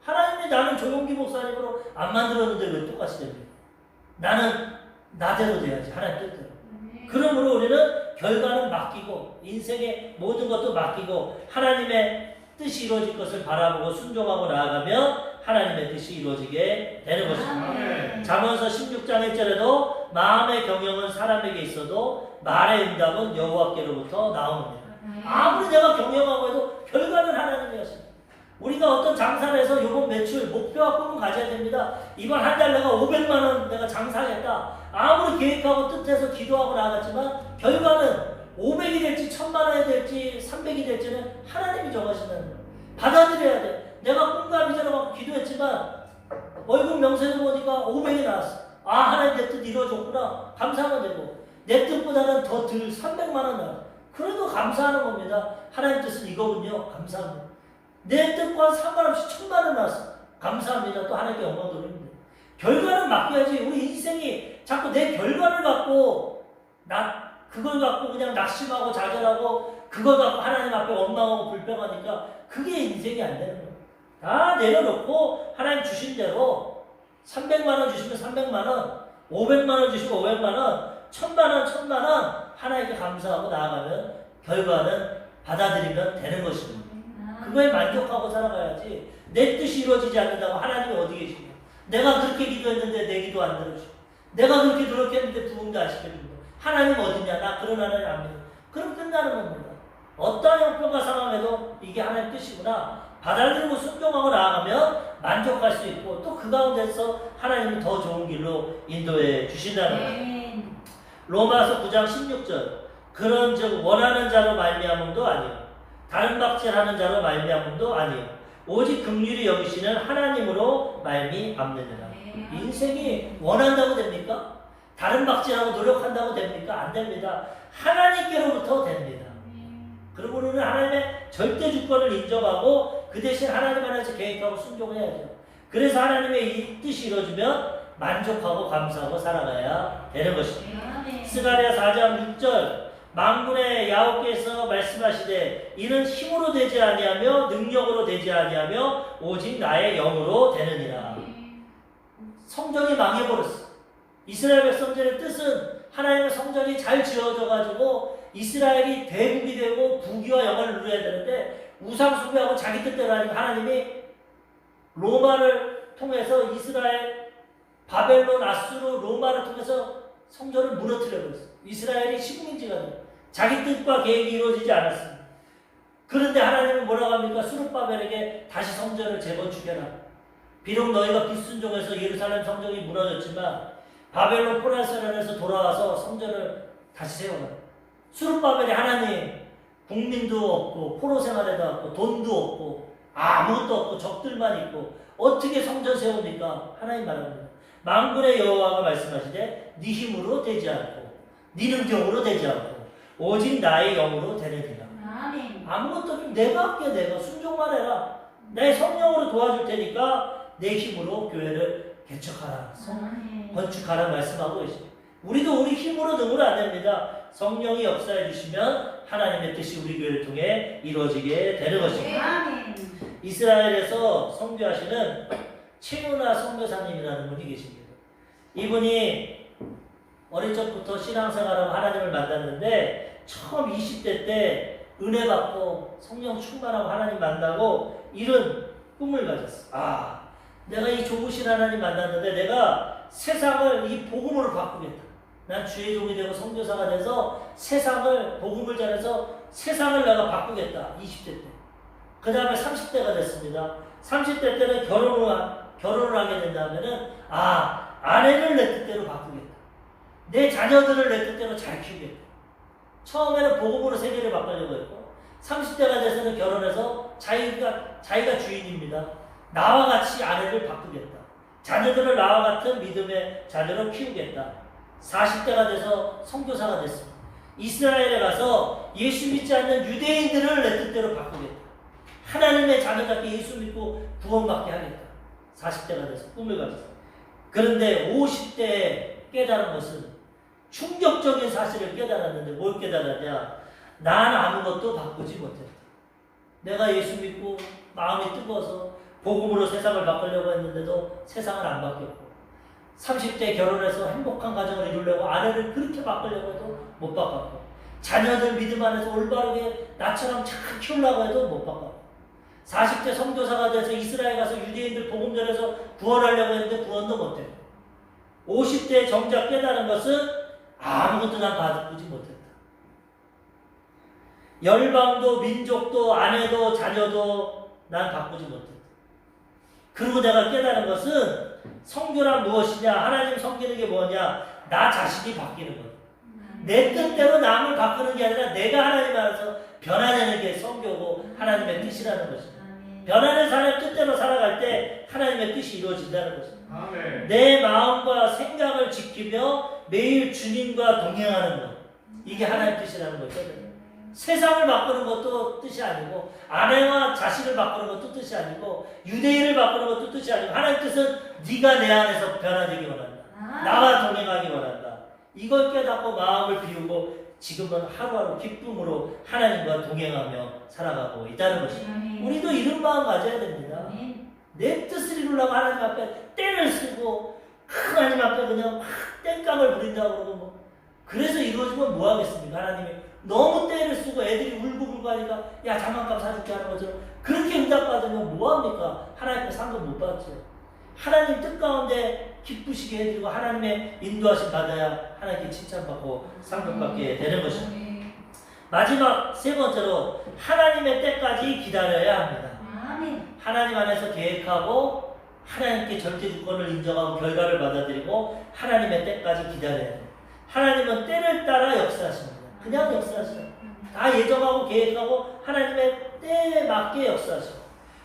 하나님이 나는 조용기 목사님으로 안 만들었는데 왜 똑같이 됩니까? 나는 나대로 돼야지 하나님 뜻대로. 그러므로 우리는 결과는 맡기고 인생의 모든 것도 맡기고 하나님의 뜻이 이루어질 것을 바라보고 순종하고 나아가면 하나님의 뜻이 이루어지게 되는 것입니다. 잠언서 16장 1절에도 마음의 경영은 사람에게 있어도 말의 응답은 여호와께로부터 나옵니다. 아무리 내가 경영하고 해도 결과는 하나님이 하십니다. 우리가 어떤 장사를 해서 이번 매출 목표와 꿈을 가져야 됩니다. 이번 한 달 내가 500만 원 내가 장사하겠다. 아무리 계획하고 뜻해서 기도하고 나갔지만 결과는 500이 될지 1000만 원이 될지 300이 될지는 하나님이 정하신다는 거예요. 받아들여야 돼. 내가 꿈과 비전을 갖고 기도했지만 월급 명세를 보니까 500이 나왔어. 아 하나님 내 뜻 이루어졌구나. 감사하면 되고 내 뜻보다는 더 들 300만 원 나와. 그래도 감사하는 겁니다. 하나님 뜻은 이거군요. 감사합니다. 내 뜻과 상관없이 1000만 원 나왔어. 감사합니다. 또 하나님께 영광 돌립니다. 결과는 맡겨야지. 우리 인생이 자꾸 내 결과를 갖고 그걸 갖고 그냥 낙심하고 좌절하고 그걸 갖고 하나님 앞에 원망하고 불평하니까 그게 인생이 안 되는 거예요. 다 내려놓고 하나님 주신 대로 300만 원 주시면 300만 원, 500만 원 주시면 500만 원, 1000만 원, 1000만 원 하나님께 감사하고 나아가면 결과는 받아들이면 되는 것입니다. 그거에 만족하고 살아가야지. 내 뜻이 이루어지지 않는다고 하나님이 어디 계시냐. 내가 그렇게 기도했는데 내 기도 안 들어주고 내가 그렇게 노력했는데 부흥도 안 시켜주고 하나님 어디냐. 나 그런 하나님 안 믿어. 그럼 끝나는 겁니다. 어떠한 형편과 상황에도 이게 하나님 뜻이구나. 받아들이고 순종하고 나아가면 만족할 수 있고 또 그 가운데서 하나님이 더 좋은 길로 인도해 주신다는 거예요. 로마서 9장 16절 그런즉 원하는 자로 말미암음도 아니요 다른 박질하는 자로 말미암음도 아니요 오직 긍휼히 여기시는 하나님으로 말미암느니라. 인생이 원한다고 됩니까? 다른 박질하고 노력한다고 됩니까? 안 됩니다. 하나님께로부터 됩니다. 그리고 우리는 하나님의 절대 주권을 인정하고 그 대신 하나님 안에서 계획하고 순종해야죠. 그래서 하나님의 이 뜻이 이루어지면 만족하고 감사하고 살아가야 되는 것입니다. 스가랴 4장 6절 만군의 야훼께서 말씀하시되 이는 힘으로 되지 아니하며 능력으로 되지 아니하며 오직 나의 영으로 되느니라. 성전이 망해버렸어. 이스라엘 백성들의 뜻은 하나님의 성전이 잘 지어져 가지고 이스라엘이 대국이 되고 부귀와 영광을 누려야 되는데 우상 숭배하고 자기 뜻대로 하니까 하나님이 로마를 통해서 이스라엘 바벨론 아수르 로마를 통해서 성전을 무너뜨려 버렸어. 이스라엘이 식민지가 돼. 자기 뜻과 계획이 이루어지지 않았습니다. 그런데 하나님은 뭐라고 합니까? 스룹바벨에게 다시 성전을 재건축해라. 비록 너희가 불순종해서 예루살렘 성전이 무너졌지만 바벨론 포라세론에서 돌아와서 성전을 다시 세워라. 스룹바벨이 하나님 국민도 없고 포로 생활에도 없고 돈도 없고 아무것도 없고 적들만 있고 어떻게 성전 세웁니까? 하나님 말합니다. 만군의 여호와가 말씀하시되 네 힘으로 되지 않고 네 능력으로 되지 않고 오직 나의 영으로 되느니라. 아무것도 없이 내가 할게. 내가 순종만 해라. 내 성령으로 도와줄 테니까 내 힘으로 교회를 개척하라. 건축하라 말씀하고 계십니다. 우리도 우리 힘으로 능으로 안 됩니다. 성령이 역사해 주시면 하나님의 뜻이 우리 교회를 통해 이루어지게 되는 것입니다. 이스라엘에서 선교하시는 최윤아 선교사님이라는 분이 계십니다. 이분이 어릴 적부터 신앙생활하고 하나님을 만났는데 처음 20대 때 은혜 받고 성령 충만하고 하나님 만나고 이런 꿈을 가졌어. 내가 이 좋으신 하나님 만났는데 내가 세상을 이 복음으로 바꾸겠다. 난 주의 종이 되고 선교사가 돼서 세상을 복음을 전해서 세상을 내가 바꾸겠다. 20대 때. 그 다음에 30대가 됐습니다. 30대 때는 결혼을 하게 된다면은 아내를 내 뜻대로 바꾸겠다. 내 자녀들을 내 뜻대로 잘 키우겠다. 처음에는 복음으로 세계를 바꾸려고 했고 30대가 돼서는 결혼해서 자기가 주인입니다. 나와 같이 아내를 바꾸겠다. 자녀들을 나와 같은 믿음의 자녀로 키우겠다. 40대가 돼서 선교사가 됐습니다. 이스라엘에 가서 예수 믿지 않는 유대인들을 내 뜻대로 바꾸겠다. 하나님의 자녀답게 예수 믿고 구원받게 하겠다. 40대가 돼서 꿈을 가졌습니다. 그런데 50대에 깨달은 것은 충격적인 사실을 깨달았는데 뭘 깨달았냐? 난 아무것도 바꾸지 못했다. 내가 예수 믿고 마음이 뜨거워서 복음으로 세상을 바꾸려고 했는데도 세상을 안 바뀌었고 30대 결혼해서 행복한 가정을 이루려고 아내를 그렇게 바꾸려고 해도 못 바꿨고 자녀들 믿음 안에서 올바르게 나처럼 잘 키우려고 해도 못 바꿨고 40대 선교사가 돼서 이스라엘 가서 유대인들 복음 전해서 구원하려고 했는데 구원도 못했고 50대에 정작 깨달은 것은 아무것도 난 바꾸지 못했다. 열방도 민족도 아내도 자녀도 난 바꾸지 못했다. 그리고 내가 깨달은 것은 선교란 무엇이냐? 하나님 섬기는 게 뭐냐? 나 자신이 바뀌는 거야. 내 뜻대로 남을 바꾸는 게 아니라 내가 하나님 안에서 변화되는 게 선교고 하나님의 뜻이라는 것입니다. 변화된 사람의 뜻대로 살아갈 때 하나님의 뜻이 이루어진다는 것입니다. 내 마음과 생각을 지키며 매일 주님과 동행하는 것. 이게 하나님의 뜻이라는 거죠. 세상을 바꾸는 것도 뜻이 아니고 아내와 자식을 바꾸는 것도 뜻이 아니고 유대인을 바꾸는 것도 뜻이 아니고 하나님의 뜻은 네가 내 안에서 변화되기 원한다. 나와 동행하기 원한다. 이걸 깨닫고 마음을 비우고 지금은 하루하루 기쁨으로 하나님과 동행하며 살아가고 있다는 것입니다. 우리도 이런 마음 가져야 됩니다. 내 뜻을 이루려고 하나님 앞에 떼를 쓰고 하나님 앞에 그냥 막 땡깡을 부린다고 그러고 뭐 그래서 이루어지면 뭐 하겠습니까? 하나님이 너무 떼를 쓰고 애들이 울고불고 하니까 야 장난감 사줄게 하는 것처럼 그렇게 응답받으면 뭐 합니까? 하나님께 상급 못 받죠. 하나님 뜻 가운데 기쁘시게 해드리고 하나님의 인도하심 받아야 하나님께 칭찬받고 상급받게 되는 것입니다. 마지막 세 번째로 하나님의 때까지 기다려야 합니다. 하나님 안에서 계획하고 하나님께 절대 주권을 인정하고 결과를 받아들이고 하나님의 때까지 기다려야 합니다. 하나님은 때를 따라 역사하십니다. 그냥 역사하셔요. 다 예정하고 계획하고 하나님의 때에 맞게 역사하셔요.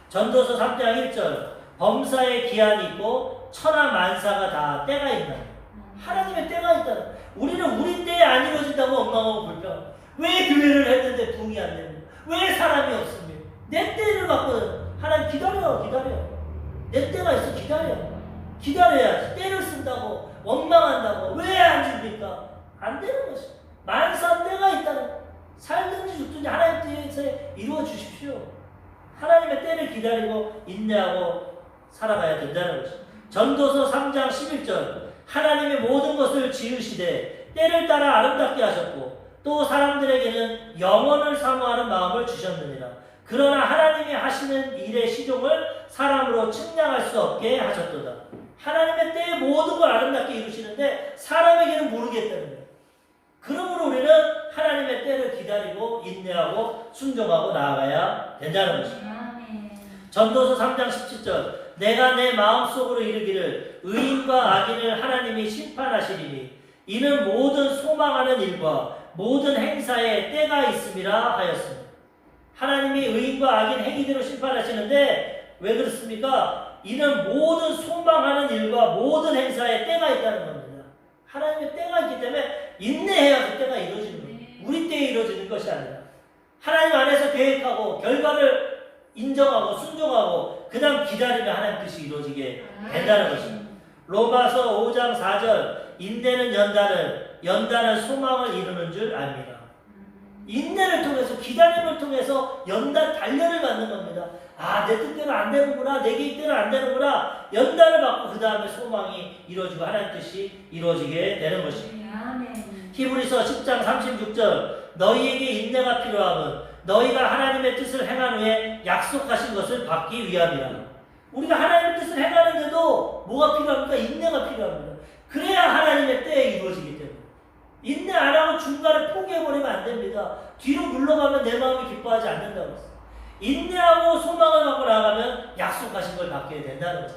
전도서 3장 1절 범사의 기한이 있고 천하 만사가 다 때가 있다. 하나님의 때가 있다. 우리는 우리 때에 안 이루어진다고 엉망하고 불평. 왜 교회를 했는데 부흥이 안 됩니까? 왜 사람이 없습니까? 내 때를 갖고 하나님 기다려. 내 때가 있어. 기다려야지. 때를 쓴다고 원망한다고 왜 안 줍니까? 안 되는 것이죠. 만사 때가 있다는 살든지 죽든지 하나님 때에서 이루어 주십시오. 하나님의 때를 기다리고 인내하고 살아가야 된다는 것이죠. 전도서 3장 11절 하나님의 모든 것을 지으시되 때를 따라 아름답게 하셨고 또 사람들에게는 영원을 사모하는 마음을 주셨느니라. 그러나 하나님이 하시는 일의 시종을 사람으로 측량할 수 없게 하셨도다. 하나님의 때에 모든 걸 아름답게 이루시는데 사람에게는 모르겠다는 거예요. 그러므로 우리는 하나님의 때를 기다리고 인내하고 순종하고 나아가야 된다는 것입니다. 전도서 3장 17절 내가 내 마음속으로 이르기를 의인과 악인을 하나님이 심판하시리니 이는 모든 소망하는 일과 모든 행사에 때가 있음이라 하였습니다. 하나님이 의인과 악인 행위대로 심판하시는데 왜 그렇습니까? 이는 모든 소망하는 일과 모든 행사에 때가 있다는 겁니다. 하나님의 때가 있기 때문에 인내해야 그 때가 이루어지는 겁니다. 우리 때에 이루어지는 것이 아니라 하나님 안에서 계획하고 결과를 인정하고 순종하고 그 다음 기다리면 하나님 뜻이 이루어지게 된다는 것입니다. 로마서 5장 4절 인내는 연단은 소망을 이루는 줄 압니다. 인내를 통해서 기다림을 통해서 연단 단련을 받는 겁니다. 아, 내 뜻대로 안 되는구나, 내 계획대로 안 되는구나. 연단을 받고 그 다음에 소망이 이루어지고 하나님 뜻이 이루어지게 되는 것입니다. 히브리서 10장 36절 너희에게 인내가 필요함은 너희가 하나님의 뜻을 행한 후에 약속하신 것을 받기 위함이라. 우리가 하나님의 뜻을 행하는데도 뭐가 필요합니까? 인내가 필요합니다. 그래야 하나님의 때에 이루어지기 때문에. 인내 안 하고 중간에 포기해버리면 안 됩니다. 뒤로 물러가면 내 마음이 기뻐하지 않는다고 했어요. 인내하고 소망을 갖고 나가면 약속하신 걸 받게 된다는 거죠.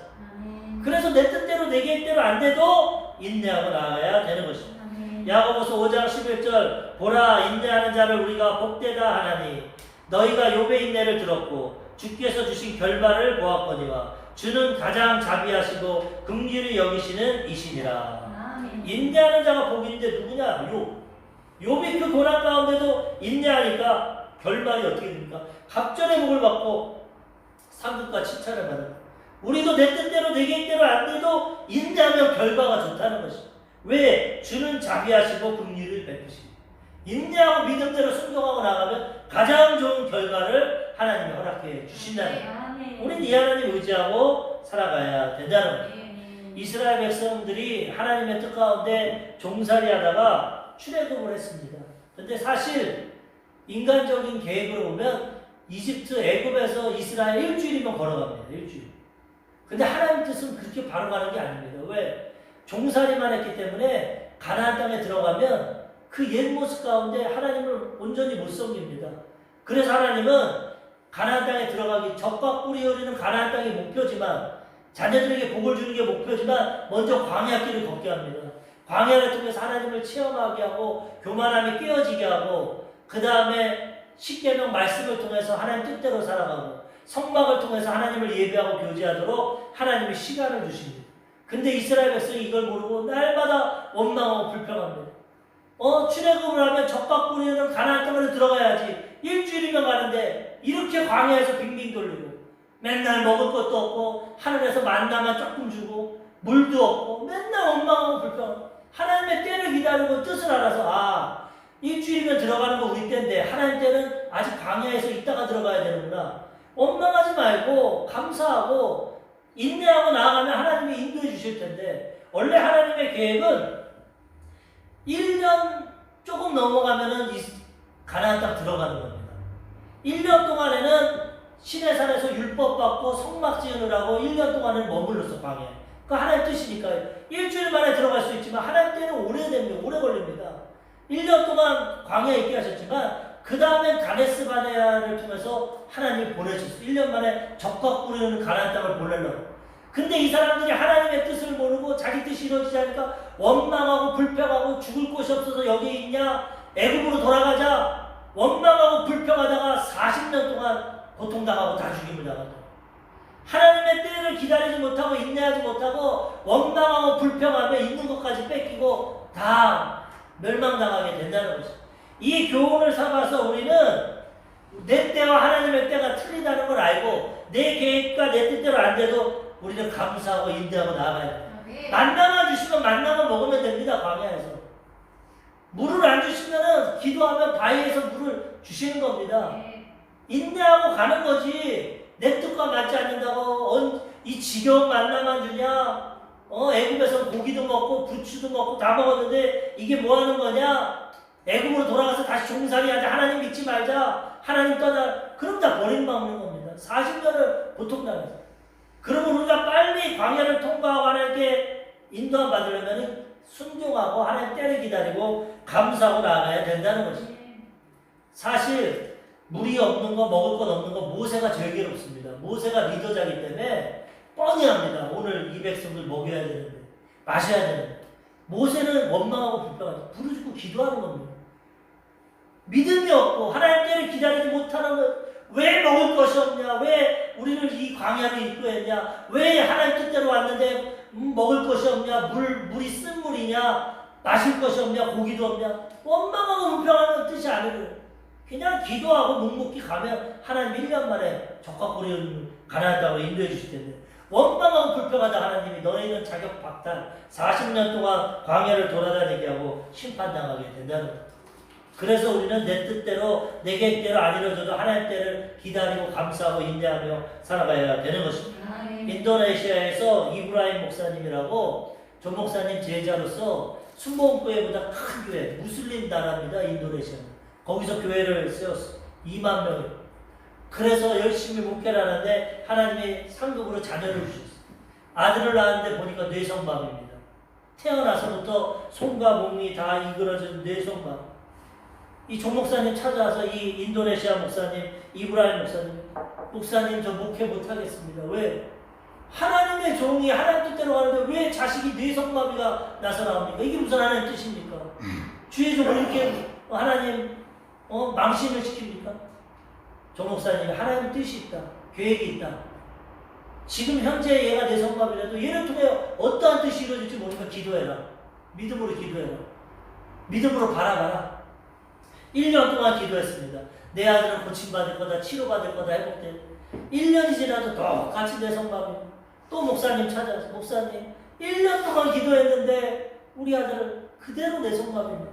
그래서 내 뜻대로 내 계획대로 안 돼도 인내하고 나가야 되는 것입니다. 야고보서 5장 11절 보라 인내하는 자를 우리가 복되다 하나니 너희가 욥의 인내를 들었고 주께서 주신 결말을 보았거니와 주는 가장 자비하시고 긍휼히 여기시는 이시니라. 인내하는 자가 복인데 누구냐? 욥이 그 고난 가운데도 인내하니까 결말이 어떻게 됩니까? 갑절의 복을 받고 상급과 칭찬을 받는. 우리도 내 뜻대로 내 계획대로 안 돼도 인내하면 결과가 좋다는 것입니다. 왜? 주는 자비하시고 긍휼을 베푸시고 인내하고 믿음대로 순종하고 나가면 가장 좋은 결과를 하나님이 허락해 주신다는 거예요. 우리는 이 하나님 의지하고 살아가야 된다는 거예요. 이스라엘 백성들이 하나님의 뜻 가운데 종살이하다가 출애굽을 했습니다. 근데 사실 인간적인 계획으로 보면 이집트 애굽에서 이스라엘 일주일이면 걸어갑니다. 일주일. 근데 하나님 뜻은 그렇게 바로 가는 게 아닙니다. 왜? 종살이만 했기 때문에 가나안 땅에 들어가면 그 옛 모습 가운데 하나님을 온전히 못 섬깁니다. 그래서 하나님은 가나안 땅에 들어가기 적과 꿀이 흐르는 가나안 땅이 목표지만 자녀들에게 복을 주는 게 목표지만 먼저 광야 길을 걷게 합니다. 광야를 통해서 하나님을 체험하게 하고 교만함이 깨어지게 하고 그 다음에 십계명 말씀을 통해서 하나님 뜻대로 살아가고 성막을 통해서 하나님을 예배하고 교제하도록 하나님이 시간을 주십니다. 근데 이스라엘 백성이 이걸 모르고 날마다 원망하고 불평합니다. 출애굽을 하면 적과 꿀이는 가나안 땅으로 들어가야지. 일주일이면 가는데 이렇게 광야에서 빙빙 돌리고 맨날 먹을 것도 없고 하늘에서 만나만 조금 주고 물도 없고 맨날 원망하고 불평하고 하나님의 때를 기다리고 뜻을 알아서 일주일이면 들어가는 거 우리 때인데 하나님 때는 아직 광야에서 있다가 들어가야 되는구나. 원망하지 말고 감사하고 인내하고 나아가면 하나님이 인도해 주실 텐데 원래 하나님의 계획은 1년 조금 넘어가면은 가나안 땅 들어가는 겁니다. 1년 동안에는 시내산에서 율법 받고 성막 지으느라고 1년 동안은 머물렀어 광야에. 그 하나님 뜻이니까요. 일주일 만에 들어갈 수 있지만 하나님 때는 오래됩니다. 오래 걸립니다. 1년 동안 광야에 있게 하셨지만 그 다음엔 가데스 바네아를 통해서 하나님이 보내셨어요. 1년 만에 적과 꿀이는 가나안 땅을 보내려고. 근데 이 사람들이 하나님의 뜻을 모르고 자기 뜻이 이루어지지 않으니까 원망하고 불평하고 죽을 곳이 없어서 여기에 있냐? 애굽으로 돌아가자. 원망하고 불평하다가 40년 동안 고통당하고 다 죽임을 당하고 하나님의 때를 기다리지 못하고 인내하지 못하고 원망하고 불평하며 있는 것까지 뺏기고 다 멸망당하게 된다는 것입니다. 이 교훈을 삼아서 우리는 내 때와 하나님의 때가 틀리다는 걸 알고 내 계획과 내 뜻대로 안 돼도 우리는 감사하고 인내하고 나아가야 돼요. 만나만 주시면 만나만 먹으면 됩니다. 광야에서. 물을 안 주시면은 기도하면 바위에서 물을 주시는 겁니다. 인내하고 가는 거지. 내 뜻과 맞지 않는다고 이 지겨운 만나만 주냐? 애굽에서 고기도 먹고 부추도 먹고 다 먹었는데 이게 뭐 하는 거냐? 애굽으로 돌아가서 다시 종살이하자. 하나님 믿지 말자. 하나님 떠나. 그럼 다 버림받는 겁니다. 40년을 고통당해서. 그러면 우리가 빨리 광야를 통과하고 하나님께 인도함 받으려면 순종하고 하나님 때를 기다리고 감사하고 나가야 된다는 거지. 사실 물이 없는 거, 먹을 것 없는 거 모세가 제일 괴롭습니다. 모세가 리더자기 때문에 뻔히 합니다. 오늘 이 백성들 먹여야 되는데, 마셔야 되는데. 모세는 원망하고 불평하죠. 부르짖고 기도하는 겁니다. 믿음이 없고 하나님 때를 기다리지 못하는 것, 왜 먹을 것이 없냐? 왜 우리를 이 광야로 인도했냐? 왜 하나님 뜻대로 왔는데 먹을 것이 없냐? 물이 쓴 물이냐? 마실 것이 없냐? 고기도 없냐? 원망하고 불평하는 뜻이 아니에요. 그냥 기도하고 묵묵히 가면 하나님 1년 만에 적합고리를 가나안 땅으로 인도해 주실 텐데, 원망하고 불평하다 하나님이 너희는 자격 박탈 40년 동안 광야를 돌아다니게 하고 심판당하게 된다는 거예요. 그래서 우리는 내 뜻대로 내 계획대로 안 이루어져도 하나님 때를 기다리고 감사하고 인내하며 살아가야 되는 것입니다. 인도네시아에서 이브라임 목사님이라고 조 목사님 제자로서 순복음교회보다 큰 교회, 무슬림 나라입니다. 인도네시아. 거기서 교회를 세웠어. 2만 명이. 그래서 열심히 목회를 하는데 하나님이 상급으로 자녀를 주셨어요. 아들을 낳았는데 보니까 뇌성마비입니다. 태어나서부터 손과 몸이 다 이그러진 뇌성마비. 이 조 목사님 찾아와서 이 인도네시아 목사님, 이브라임 목사님 저 목회 못하겠습니다. 왜? 하나님의 종이 하나님 뜻대로 가는데 왜 자식이 뇌성마비가 나서 나옵니까? 이게 무슨 하나님 뜻입니까? 주의 종을 이렇게 하나님 망신을 시킵니까? 조 목사님이 하나님 뜻이 있다. 계획이 있다. 지금 현재 얘가 뇌성마비라도 얘를 통해 어떠한 뜻이 이루어질지 모르니까 기도해라. 믿음으로 기도해라. 믿음으로 바라봐라. 1년 동안 기도했습니다. 내 아들은 고침받을 거다, 치료받을 거다, 회복될. 1년이 지나도 똑같이 뇌성마비. 또 목사님 찾아서 목사님 1년 동안 기도했는데 우리 아들은 그대로 뇌성마비입니다.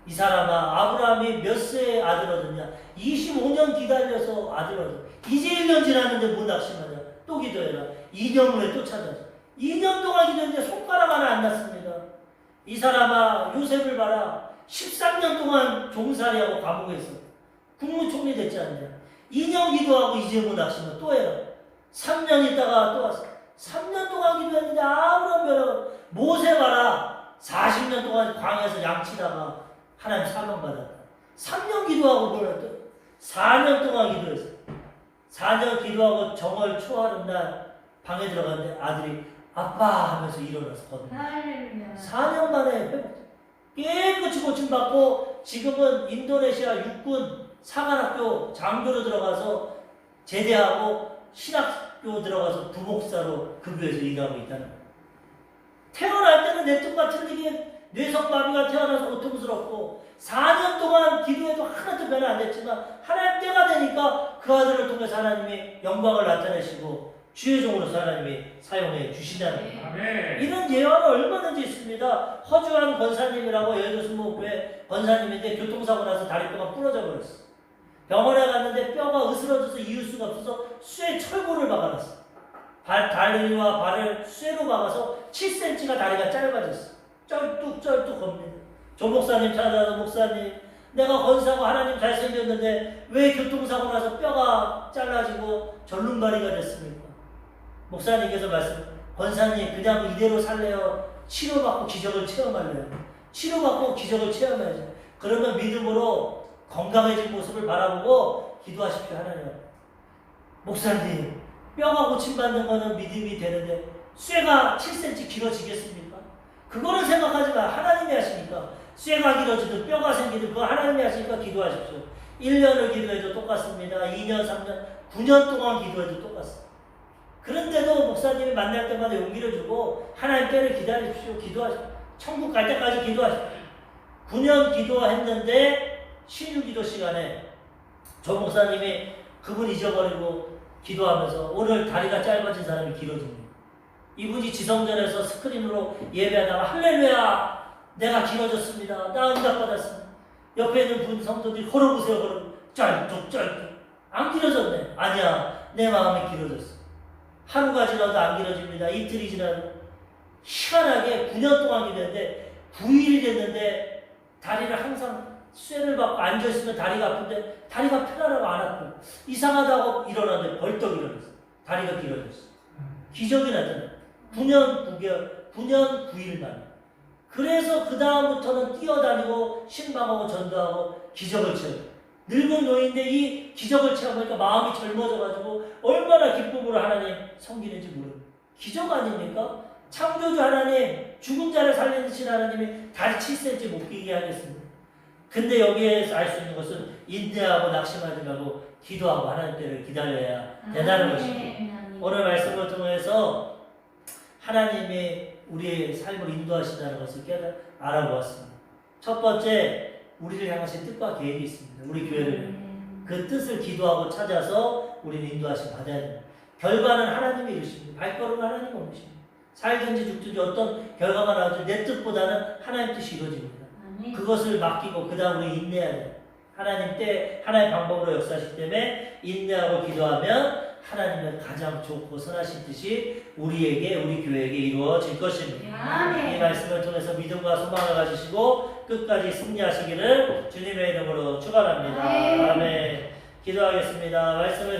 이 사람아, 아브라함이 몇 세에 아들 얻었냐? 25년 기다려서 아들 얻었어. 이제 1년 지났는데 못 낙심하냐? 또 기도해라. 2년 후에 또 찾아서 2년 동안 기도했는데 손가락 하나 안 났습니다. 이 사람아, 요셉을 봐라. 13년 동안 종살이하고 감옥에 있어. 국무총리 됐지 않냐? 2년 기도하고 이제 못 낙심하냐? 또 해라. 3년 있다가 또 왔어. 3년 동안 기도했는데 아무런 변화. 모세 봐라. 40년 동안 광야에서 양치다가 하나님 사명받았다. 3년 기도하고 뭐랬더? 4년 동안 기도했어. 4년 기도하고 정월 초하는 날 방에 들어갔는데 아들이 아빠 하면서 일어나서 걷는 4년 만에 회복. 깨끗이 고침받고 지금은 인도네시아 육군 사관학교 장교로 들어가서 제대하고 신학교 들어가서 부목사로 그 교회에서 일하고 있다는 거예요. 태어날 때는 내 뜻같은 이게 뇌성마비가 태어나서 고통스럽고 4년 동안 기도해도 하나도 변화 안 됐지만 하나님 때가 되니까 그 아들을 통해서 하나님이 영광을 나타내시고 주의 종으로서 하나님이 사용해 주신다는 거예요. 아멘. 이런 예화는 얼마든지 있습니다. 허주한 권사님이라고 여의도 순복음교회 권사님인데 교통사고 나서 다리뼈가 부러져 버렸어. 병원에 갔는데 뼈가 으스러져서 이을 수가 없어서 쇠 철골을 박아놨어. 다리와 발을 쇠로 박아서 7cm가 다리가 짧아졌어. 쩔뚝쩔뚝 겁니다. 조 목사님 찾아서 목사님, 내가 권사고 하나님 잘생겼는데 왜 교통사고 나서 뼈가 잘라지고 절름발이가 됐습니까? 목사님께서 말씀, 권사님 그냥 이대로 살래요? 치료받고 기적을 체험할래요? 치료받고 기적을 체험해야죠. 그러면 믿음으로 건강해진 모습을 바라보고 기도하십시오. 하나님, 목사님 뼈가 고침받는 거는 믿음이 되는데 쇠가 7cm 길어지겠습니까? 그거는 생각하지 마. 하나님이 하시니까. 쇠가 길어지든 뼈가 생기든 그거 하나님이 하시니까 기도하십시오. 1년을 기도해도 똑같습니다. 2년, 3년, 9년 동안 기도해도 똑같습니다. 그런데도 목사님이 만날 때마다 용기를 주고 하나님 때를 기다리십시오. 기도하십시오. 천국 갈 때까지 기도하십시오. 9년 기도했는데 신유기도 시간에 조 목사님이 그분 잊어버리고 기도하면서 오늘 다리가 짧아진 사람이 길어집니다. 이분이 지성전에서 스크린으로 예배하다가 할렐루야 내가 길어졌습니다. 나 응답받았습니다. 옆에 있는 분 성도들이 걸어보세요. 쩔뚝 안 길어졌네. 아니야, 내 마음이 길어졌어. 하루가 지나도 안 길어집니다. 이틀이 지나도 희한하게 9년 동안 기도했는데 9일이 됐는데 다리를 항상 쇠를 받고 앉아있으면 다리가 아픈데 다리가 편안하고 안 아프고 이상하다고 일어났는데 벌떡 일어났어. 다리가 길어졌어. 기적이 나타나. 9년 9일 만에. 그래서 그 다음부터는 뛰어다니고 신방하고 전도하고 기적을 체험. 늙은 노인인데 이 기적을 체험하니까 마음이 젊어져가지고 얼마나 기쁨으로 하나님 섬기는지 모릅니다. 기적 아닙니까? 창조주 하나님, 죽은 자를 살리신 하나님이 다리 7cm 못 끼게 하겠습니다. 근데 여기에서 알 수 있는 것은 인내하고 낙심하지 말고 기도하고 하나님 때를 기다려야 된다는 것입니다. 오늘 말씀을 통해서 하나님이 우리의 삶을 인도하신다는 것을 알아보았습니다. 첫 번째, 우리를 향하신 뜻과 계획이 있습니다. 우리 교회를 그 뜻을 기도하고 찾아서 우리는 인도하심 받아야 됩니다. 결과는 하나님이 이루십니다. 발걸음은 하나님이 옮기십니다. 살든지 죽든지 어떤 결과가 나오든지 내 뜻보다는 하나님 뜻이 이루어집니다. 그것을 맡기고 그 다음 우리 인내해야 돼요. 하나님 때 하나의 방법으로 역사하시기 때문에 인내하고 기도하면 하나님은 가장 좋고 선하신 뜻이 우리에게 우리 교회에게 이루어질 것입니다. 이 말씀을 통해서 믿음과 소망을 가지시고 끝까지 승리하시기를 주님의 이름으로 축원합니다. 아멘. 기도하겠습니다. 말씀을